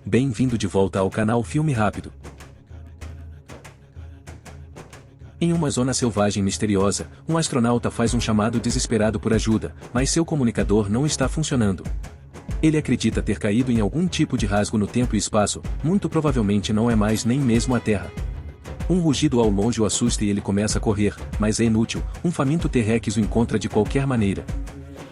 Bem-vindo de volta ao canal Filme Rápido. Em uma zona selvagem misteriosa, um astronauta faz um chamado desesperado por ajuda, mas seu comunicador não está funcionando. Ele acredita ter caído em algum tipo de rasgo no tempo e espaço, muito provavelmente não é mais nem mesmo a Terra. Um rugido ao longe o assusta e ele começa a correr, mas é inútil, um faminto T-Rex o encontra de qualquer maneira.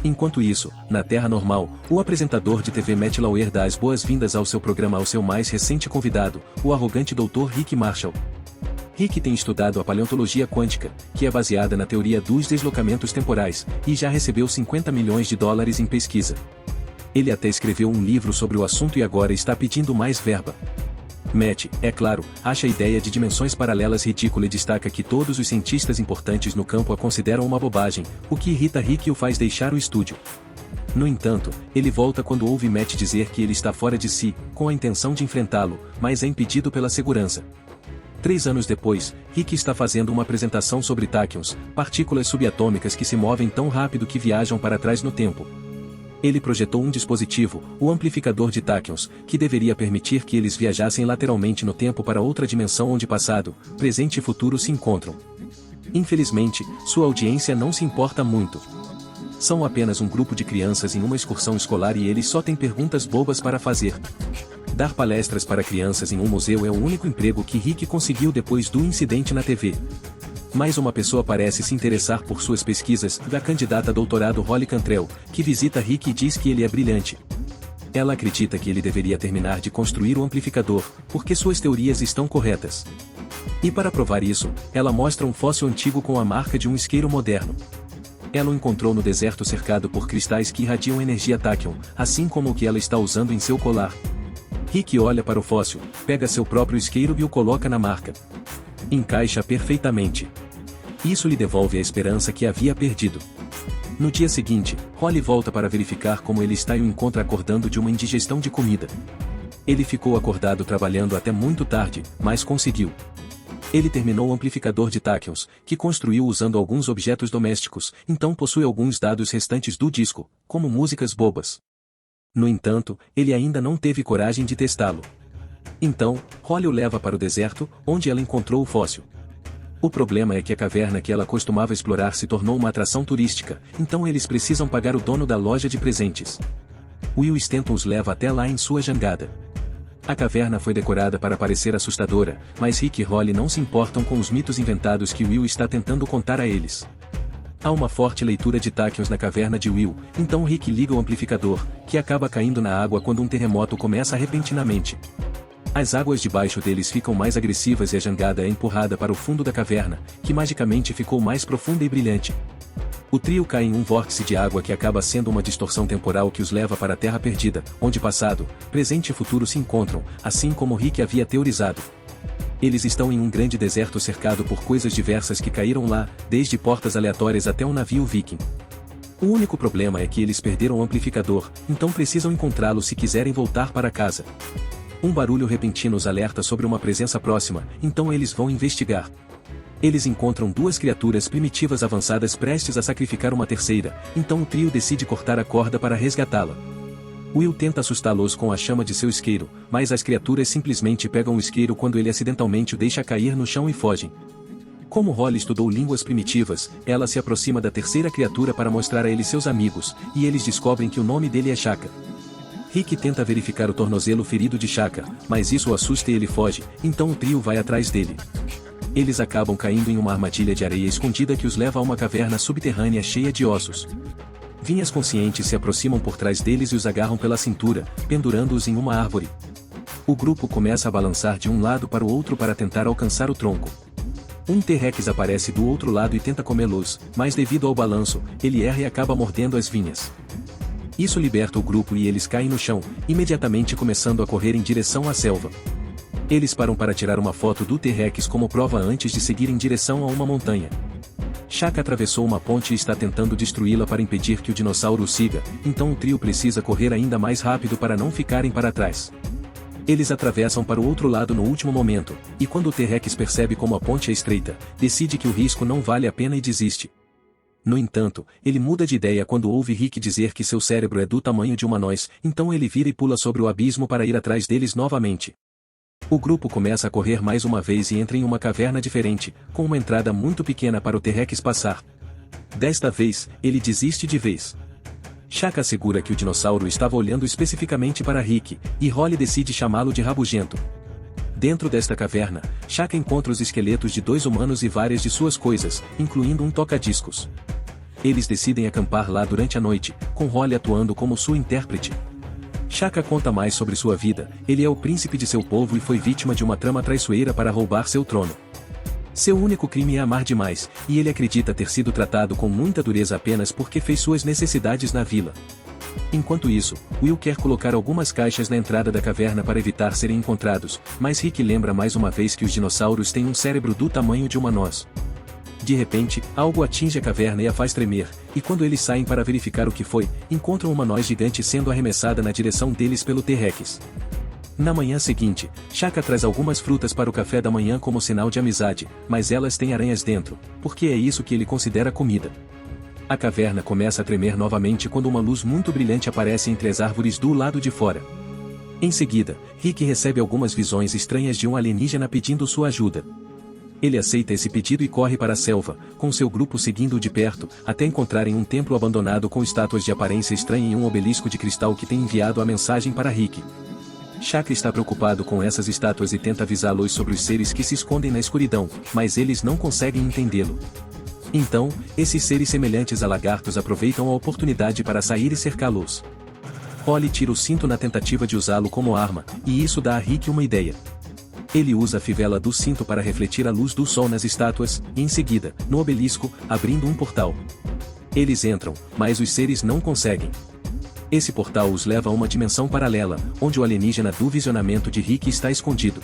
Enquanto isso, na Terra normal, o apresentador de TV Matt Lauer dá as boas-vindas ao seu programa ao seu mais recente convidado, o arrogante Dr. Rick Marshall. Rick tem estudado a paleontologia quântica, que é baseada na teoria dos deslocamentos temporais, e já recebeu $50 milhões em pesquisa. Ele até escreveu um livro sobre o assunto e agora está pedindo mais verba. Matt, é claro, acha a ideia de dimensões paralelas ridícula e destaca que todos os cientistas importantes no campo a consideram uma bobagem, o que irrita Rick e o faz deixar o estúdio. No entanto, ele volta quando ouve Matt dizer que ele está fora de si, com a intenção de enfrentá-lo, mas é impedido pela segurança. 3 anos depois, Rick está fazendo uma apresentação sobre táquions, partículas subatômicas que se movem tão rápido que viajam para trás no tempo. Ele projetou um dispositivo, o amplificador de táquions, que deveria permitir que eles viajassem lateralmente no tempo para outra dimensão onde passado, presente e futuro se encontram. Infelizmente, sua audiência não se importa muito. São apenas um grupo de crianças em uma excursão escolar e eles só têm perguntas bobas para fazer. Dar palestras para crianças em um museu é o único emprego que Rick conseguiu depois do incidente na TV. Mais uma pessoa parece se interessar por suas pesquisas, da candidata a doutorado Holly Cantrell, que visita Rick e diz que ele é brilhante. Ela acredita que ele deveria terminar de construir o amplificador, porque suas teorias estão corretas. E para provar isso, ela mostra um fóssil antigo com a marca de um isqueiro moderno. Ela o encontrou no deserto cercado por cristais que irradiam energia táquion, assim como o que ela está usando em seu colar. Rick olha para o fóssil, pega seu próprio isqueiro e o coloca na marca. Encaixa perfeitamente. Isso lhe devolve a esperança que havia perdido. No dia seguinte, Holly volta para verificar como ele está e o encontra acordando de uma indigestão de comida. Ele ficou acordado trabalhando até muito tarde, mas conseguiu. Ele terminou o amplificador de táquions, que construiu usando alguns objetos domésticos, então possui alguns dados restantes do disco, como músicas bobas. No entanto, ele ainda não teve coragem de testá-lo. Então, Holly o leva para o deserto, onde ela encontrou o fóssil. O problema é que a caverna que ela costumava explorar se tornou uma atração turística, então eles precisam pagar o dono da loja de presentes. Will Stanton os leva até lá em sua jangada. A caverna foi decorada para parecer assustadora, mas Rick e Holly não se importam com os mitos inventados que Will está tentando contar a eles. Há uma forte leitura de táquions na caverna de Will, então Rick liga o amplificador, que acaba caindo na água quando um terremoto começa repentinamente. As águas debaixo deles ficam mais agressivas e a jangada é empurrada para o fundo da caverna, que magicamente ficou mais profunda e brilhante. O trio cai em um vórtice de água que acaba sendo uma distorção temporal que os leva para a Terra Perdida, onde passado, presente e futuro se encontram, assim como Rick havia teorizado. Eles estão em um grande deserto cercado por coisas diversas que caíram lá, desde portas aleatórias até um navio viking. O único problema é que eles perderam o amplificador, então precisam encontrá-lo se quiserem voltar para casa. Um barulho repentino os alerta sobre uma presença próxima, então eles vão investigar. Eles encontram 2 criaturas primitivas avançadas prestes a sacrificar uma terceira, então o trio decide cortar a corda para resgatá-la. Will tenta assustá-los com a chama de seu isqueiro, mas as criaturas simplesmente pegam o isqueiro quando ele acidentalmente o deixa cair no chão e fogem. Como Holly estudou línguas primitivas, ela se aproxima da terceira criatura para mostrar a eles seus amigos, e eles descobrem que o nome dele é Shaka. Rick tenta verificar o tornozelo ferido de Shaka, mas isso o assusta e ele foge, então o trio vai atrás dele. Eles acabam caindo em uma armadilha de areia escondida que os leva a uma caverna subterrânea cheia de ossos. Vinhas conscientes se aproximam por trás deles e os agarram pela cintura, pendurando-os em uma árvore. O grupo começa a balançar de um lado para o outro para tentar alcançar o tronco. Um T-Rex aparece do outro lado e tenta comê-los, mas devido ao balanço, ele erra e acaba mordendo as vinhas. Isso liberta o grupo e eles caem no chão, imediatamente começando a correr em direção à selva. Eles param para tirar uma foto do T-Rex como prova antes de seguir em direção a uma montanha. Shaka atravessou uma ponte e está tentando destruí-la para impedir que o dinossauro o siga, então o trio precisa correr ainda mais rápido para não ficarem para trás. Eles atravessam para o outro lado no último momento, e quando o T-Rex percebe como a ponte é estreita, decide que o risco não vale a pena e desiste. No entanto, ele muda de ideia quando ouve Rick dizer que seu cérebro é do tamanho de uma noz, então ele vira e pula sobre o abismo para ir atrás deles novamente. O grupo começa a correr mais uma vez e entra em uma caverna diferente, com uma entrada muito pequena para o T-Rex passar. Desta vez, ele desiste de vez. Shaka assegura que o dinossauro estava olhando especificamente para Rick, e Holly decide chamá-lo de rabugento. Dentro desta caverna, Shaka encontra os esqueletos de 2 humanos e várias de suas coisas, incluindo um toca-discos. Eles decidem acampar lá durante a noite, com Holly atuando como sua intérprete. Shaka conta mais sobre sua vida. Ele é o príncipe de seu povo e foi vítima de uma trama traiçoeira para roubar seu trono. Seu único crime é amar demais, e ele acredita ter sido tratado com muita dureza apenas porque fez suas necessidades na vila. Enquanto isso, Will quer colocar algumas caixas na entrada da caverna para evitar serem encontrados, mas Rick lembra mais uma vez que os dinossauros têm um cérebro do tamanho de uma noz. De repente, algo atinge a caverna e a faz tremer, e quando eles saem para verificar o que foi, encontram uma noz gigante sendo arremessada na direção deles pelo T-Rex. Na manhã seguinte, Shaka traz algumas frutas para o café da manhã como sinal de amizade, mas elas têm aranhas dentro, porque é isso que ele considera comida. A caverna começa a tremer novamente quando uma luz muito brilhante aparece entre as árvores do lado de fora. Em seguida, Rick recebe algumas visões estranhas de um alienígena pedindo sua ajuda. Ele aceita esse pedido e corre para a selva, com seu grupo seguindo-o de perto, até encontrarem um templo abandonado com estátuas de aparência estranha e um obelisco de cristal que tem enviado a mensagem para Rick. Shaka está preocupado com essas estátuas e tenta avisá-los sobre os seres que se escondem na escuridão, mas eles não conseguem entendê-lo. Então, esses seres semelhantes a lagartos aproveitam a oportunidade para sair e cercá-los. Holly tira o cinto na tentativa de usá-lo como arma, e isso dá a Rick uma ideia. Ele usa a fivela do cinto para refletir a luz do sol nas estátuas, e em seguida, no obelisco, abrindo um portal. Eles entram, mas os seres não conseguem. Esse portal os leva a uma dimensão paralela, onde o alienígena do visionamento de Rick está escondido.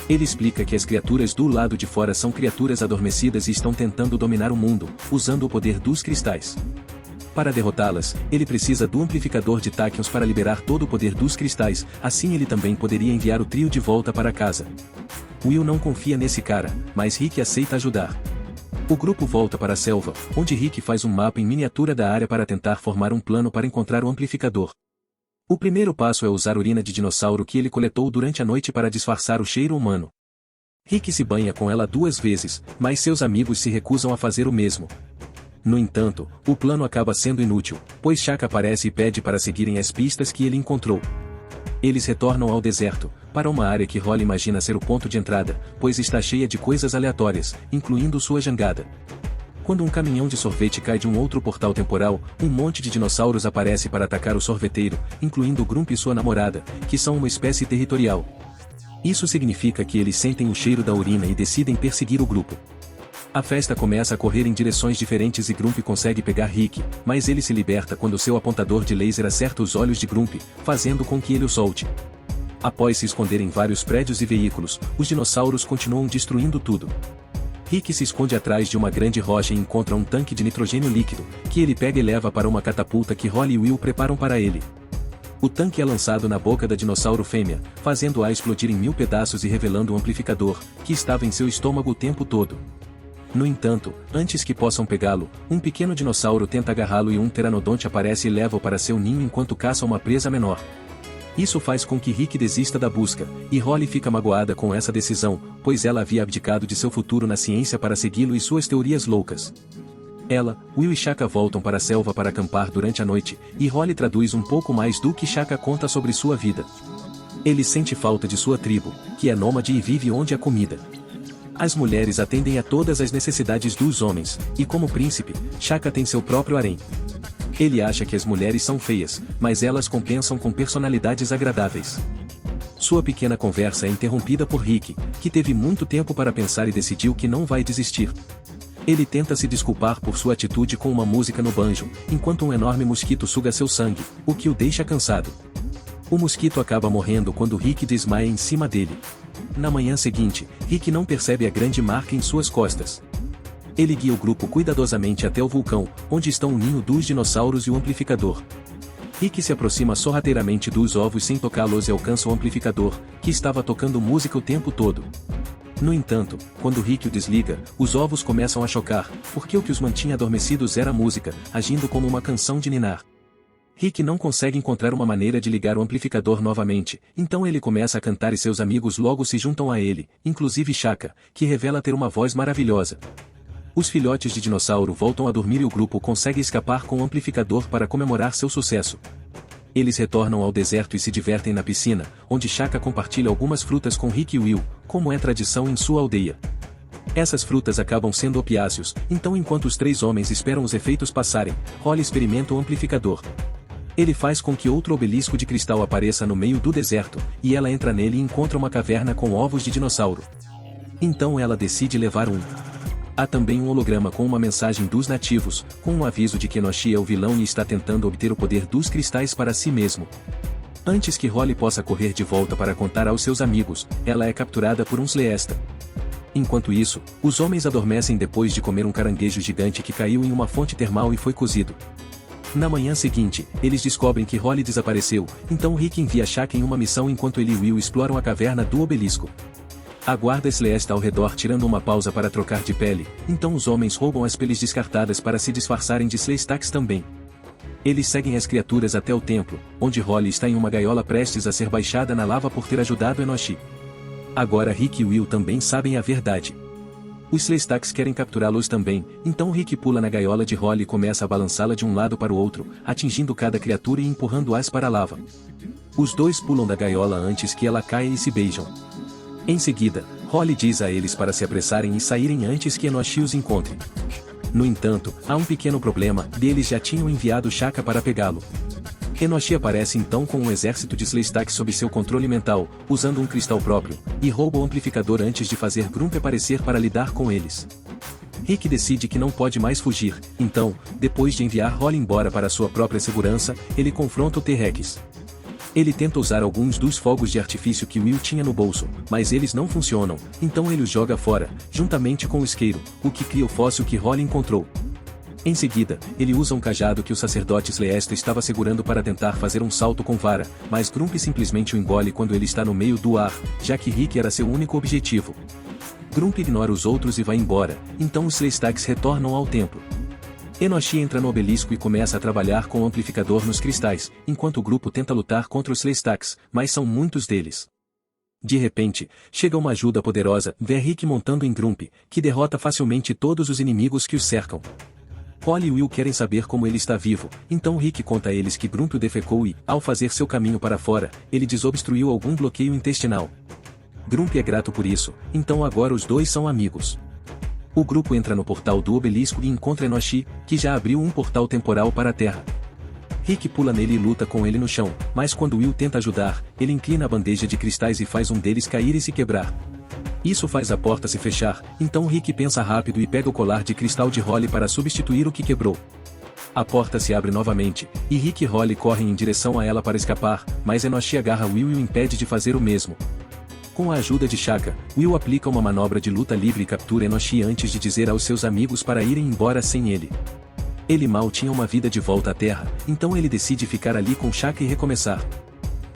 Ele explica que as criaturas do lado de fora são criaturas adormecidas e estão tentando dominar o mundo, usando o poder dos cristais. Para derrotá-las, ele precisa do amplificador de Tachyons para liberar todo o poder dos cristais, assim ele também poderia enviar o trio de volta para casa. Will não confia nesse cara, mas Rick aceita ajudar. O grupo volta para a selva, onde Rick faz um mapa em miniatura da área para tentar formar um plano para encontrar o amplificador. O primeiro passo é usar urina de dinossauro que ele coletou durante a noite para disfarçar o cheiro humano. Rick se banha com ela 2 vezes, mas seus amigos se recusam a fazer o mesmo. No entanto, o plano acaba sendo inútil, pois Shaka aparece e pede para seguirem as pistas que ele encontrou. Eles retornam ao deserto, para uma área que Holly imagina ser o ponto de entrada, pois está cheia de coisas aleatórias, incluindo sua jangada. Quando um caminhão de sorvete cai de um outro portal temporal, um monte de dinossauros aparece para atacar o sorveteiro, incluindo Grump e sua namorada, que são uma espécie territorial. Isso significa que eles sentem o cheiro da urina e decidem perseguir o grupo. A festa começa a correr em direções diferentes e Grump consegue pegar Rick, mas ele se liberta quando seu apontador de laser acerta os olhos de Grump, fazendo com que ele o solte. Após se esconder em vários prédios e veículos, os dinossauros continuam destruindo tudo. Rick se esconde atrás de uma grande rocha e encontra um tanque de nitrogênio líquido, que ele pega e leva para uma catapulta que Holly e Will preparam para ele. O tanque é lançado na boca da dinossauro fêmea, fazendo-a explodir em 1000 pedaços e revelando o amplificador, que estava em seu estômago o tempo todo. No entanto, antes que possam pegá-lo, um pequeno dinossauro tenta agarrá-lo e um pteranodonte aparece e leva-o para seu ninho enquanto caça uma presa menor. Isso faz com que Rick desista da busca, e Holly fica magoada com essa decisão, pois ela havia abdicado de seu futuro na ciência para segui-lo e suas teorias loucas. Ela, Will e Shaka voltam para a selva para acampar durante a noite, e Holly traduz um pouco mais do que Shaka conta sobre sua vida. Ele sente falta de sua tribo, que é nômade e vive onde há comida. As mulheres atendem a todas as necessidades dos homens, e como príncipe, Shaka tem seu próprio harém. Ele acha que as mulheres são feias, mas elas compensam com personalidades agradáveis. Sua pequena conversa é interrompida por Rick, que teve muito tempo para pensar e decidiu que não vai desistir. Ele tenta se desculpar por sua atitude com uma música no banjo, enquanto um enorme mosquito suga seu sangue, o que o deixa cansado. O mosquito acaba morrendo quando Rick desmaia em cima dele. Na manhã seguinte, Rick não percebe a grande marca em suas costas. Ele guia o grupo cuidadosamente até o vulcão, onde estão o ninho dos dinossauros e o amplificador. Rick se aproxima sorrateiramente dos ovos sem tocá-los e alcança o amplificador, que estava tocando música o tempo todo. No entanto, quando Rick o desliga, os ovos começam a chocar, porque o que os mantinha adormecidos era a música, agindo como uma canção de ninar. Rick não consegue encontrar uma maneira de ligar o amplificador novamente, então ele começa a cantar e seus amigos logo se juntam a ele, inclusive Shaka, que revela ter uma voz maravilhosa. Os filhotes de dinossauro voltam a dormir e o grupo consegue escapar com o amplificador para comemorar seu sucesso. Eles retornam ao deserto e se divertem na piscina, onde Shaka compartilha algumas frutas com Rick e Will, como é tradição em sua aldeia. Essas frutas acabam sendo opiáceos, então enquanto os três homens esperam os efeitos passarem, Holly experimenta o amplificador. Ele faz com que outro obelisco de cristal apareça no meio do deserto, e ela entra nele e encontra uma caverna com ovos de dinossauro. Então ela decide levar um. Há também um holograma com uma mensagem dos nativos, com um aviso de que Enochi é o vilão e está tentando obter o poder dos cristais para si mesmo. Antes que Holly possa correr de volta para contar aos seus amigos, ela é capturada por um Sleesta. Enquanto isso, os homens adormecem depois de comer um caranguejo gigante que caiu em uma fonte termal e foi cozido. Na manhã seguinte, eles descobrem que Holly desapareceu, então Rick envia Shaka em uma missão enquanto ele e Will exploram a caverna do obelisco. A guarda Sleesta ao redor tirando uma pausa para trocar de pele, então os homens roubam as peles descartadas para se disfarçarem de Sleestaks também. Eles seguem as criaturas até o templo, onde Holly está em uma gaiola prestes a ser baixada na lava por ter ajudado Enochi. Agora Rick e Will também sabem a verdade. Os Sleestaks querem capturá-los também, então Rick pula na gaiola de Holly e começa a balançá-la de um lado para o outro, atingindo cada criatura e empurrando-as para a lava. Os dois pulam da gaiola antes que ela caia e se beijam. Em seguida, Holly diz a eles para se apressarem e saírem antes que Enochi os encontre. No entanto, há um pequeno problema, e eles já tinham enviado Shaka para pegá-lo. Enochi aparece então com um exército de Sleestaks sob seu controle mental, usando um cristal próprio, e rouba o amplificador antes de fazer Grump aparecer para lidar com eles. Rick decide que não pode mais fugir, então, depois de enviar Holly embora para sua própria segurança, ele confronta o T-Rex. Ele tenta usar alguns dos fogos de artifício que Will tinha no bolso, mas eles não funcionam, então ele os joga fora, juntamente com o isqueiro, o que cria o fóssil que Holly encontrou. Em seguida, ele usa um cajado que o sacerdote Sleesta estava segurando para tentar fazer um salto com vara, mas Grump simplesmente o engole quando ele está no meio do ar, já que Rick era seu único objetivo. Grump ignora os outros e vai embora, então os Sleestaks retornam ao templo. Enochi entra no obelisco e começa a trabalhar com o amplificador nos cristais, enquanto o grupo tenta lutar contra os Sleestaks, mas são muitos deles. De repente, chega uma ajuda poderosa, vê Rick montando em Grump, que derrota facilmente todos os inimigos que os cercam. Holly e Will querem saber como ele está vivo, então Rick conta a eles que Grump o defecou e, ao fazer seu caminho para fora, ele desobstruiu algum bloqueio intestinal. Grump é grato por isso, então agora os dois são amigos. O grupo entra no portal do obelisco e encontra Enochi, que já abriu um portal temporal para a Terra. Rick pula nele e luta com ele no chão, mas quando Will tenta ajudar, ele inclina a bandeja de cristais e faz um deles cair e se quebrar. Isso faz a porta se fechar, então Rick pensa rápido e pega o colar de cristal de Holly para substituir o que quebrou. A porta se abre novamente, e Rick e Holly correm em direção a ela para escapar, mas Enochi agarra Will e o impede de fazer o mesmo. Com a ajuda de Shaka, Will aplica uma manobra de luta livre e captura Enochi antes de dizer aos seus amigos para irem embora sem ele. Ele mal tinha uma vida de volta à Terra, então ele decide ficar ali com Shaka e recomeçar.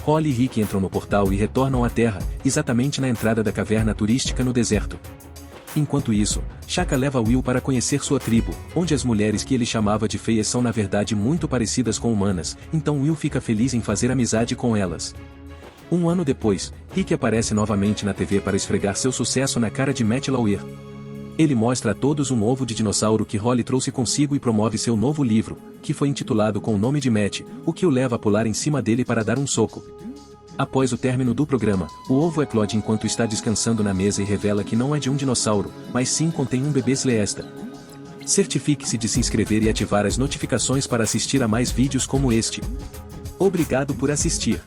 Holly e Rick entram no portal e retornam à Terra, exatamente na entrada da caverna turística no deserto. Enquanto isso, Shaka leva Will para conhecer sua tribo, onde as mulheres que ele chamava de feias são na verdade muito parecidas com humanas, então Will fica feliz em fazer amizade com elas. Um ano depois, Rick aparece novamente na TV para esfregar seu sucesso na cara de Matt Lauer. Ele mostra a todos um ovo de dinossauro que Holly trouxe consigo e promove seu novo livro, que foi intitulado com o nome de Matt, o que o leva a pular em cima dele para dar um soco. Após o término do programa, o ovo eclode enquanto está descansando na mesa e revela que não é de um dinossauro, mas sim contém um bebê Sleesta. Certifique-se de se inscrever e ativar as notificações para assistir a mais vídeos como este. Obrigado por assistir.